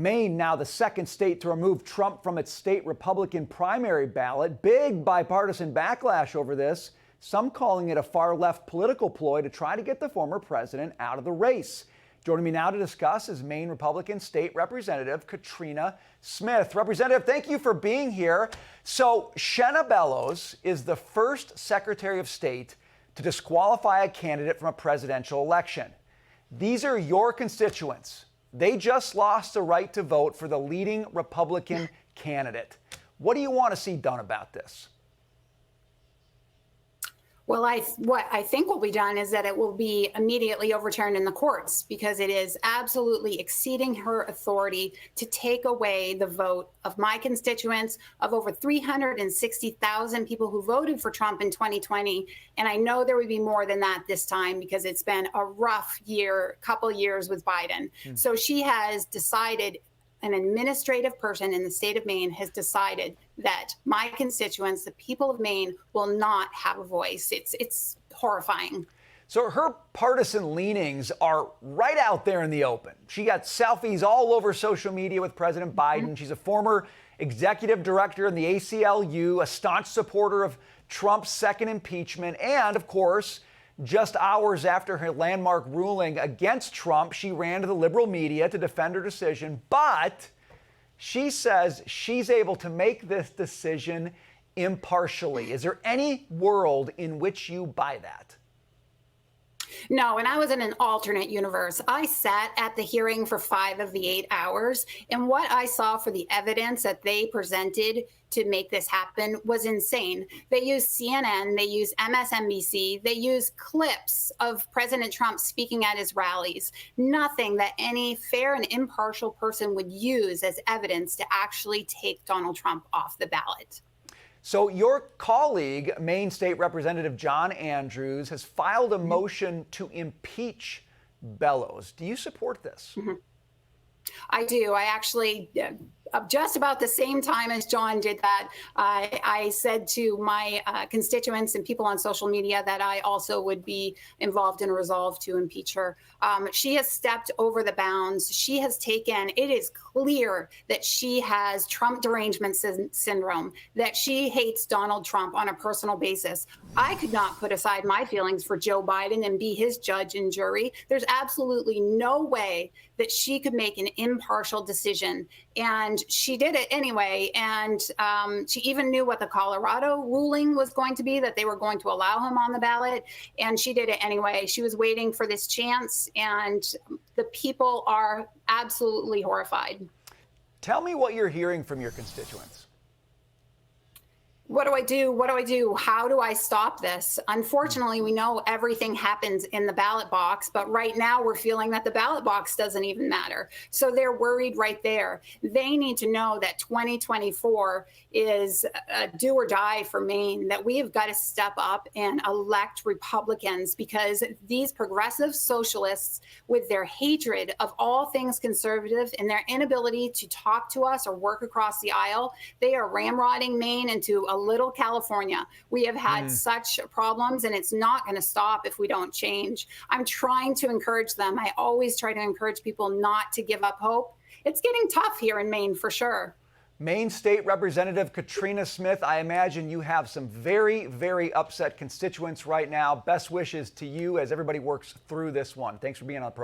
Maine now the second state to remove Trump from its state Republican primary ballot. Big bipartisan backlash over this, some calling it a far-left political ploy to try to get the former president out of the race. Joining me now to discuss is Maine Republican State Representative Katrina Smith. Representative, thank you for being here. So Shenna Bellows is the first Secretary of State to disqualify a candidate from a presidential election. These are your constituents. They just lost the right to vote for the leading Republican candidate. What do you want to see done about this? Well, what I think will be done is that it will be immediately overturned in the courts, because it is absolutely exceeding her authority to take away the vote of my constituents, of over 360,000 people who voted for Trump in 2020. And I know there would be more than that this time, because it's been a rough couple years with Biden. So she has decided, an administrative person in the state of Maine has decided that my constituents, the people of Maine, will not have a voice. It's horrifying. So her partisan leanings are right out there in the open. She got selfies all over social media with President Biden. She's a former executive director in the ACLU, a staunch supporter of Trump's second impeachment, and of course, just hours after her landmark ruling against Trump, she ran to the liberal media to defend her decision, but she says she's able to make this decision impartially. Is there any world in which you buy that? No, and I was in an alternate universe. I sat at the hearing for 5 of the 8 hours, and what I saw for the evidence that they presented to make this happen was insane. They used CNN, they used MSNBC, they used clips of President Trump speaking at his rallies. Nothing that any fair and impartial person would use as evidence to actually take Donald Trump off the ballot. So your colleague, Maine State Representative John Andrews, has filed a motion to impeach Bellows. Do you support this? I do. I actually, just about the same time as John did that, I said to my constituents and people on social media that I also would be involved in a resolve to impeach her. She has stepped over the bounds. She has taken, it is clear that she has Trump Derangement Syndrome, that she hates Donald Trump on a personal basis. I could not put aside my feelings for Joe Biden and be his judge and jury. There's absolutely no way that she could make an impartial decision. And she did it anyway. And she even knew what the Colorado ruling was going to be, that they were going to allow him on the ballot. And she did it anyway. She was waiting for this chance. And the people are absolutely horrified. Tell me what you're hearing from your constituents. What do I do? What do I do? How do I stop this? Unfortunately, we know everything happens in the ballot box, but right now we're feeling that the ballot box doesn't even matter. So they're worried right there. They need to know that 2024 is a do or die for Maine, that we have got to step up and elect Republicans, because these progressive socialists, with their hatred of all things conservative and their inability to talk to us or work across the aisle, they are ramrodding Maine into a little California. We have had such problems, and it's not going to stop if we don't change. I'm trying to encourage them. I always try to encourage people not to give up hope. It's getting tough here in Maine for sure. Maine State Representative Katrina Smith, I imagine you have some very, very upset constituents right now. Best wishes to you as everybody works through this one. Thanks for being on the program.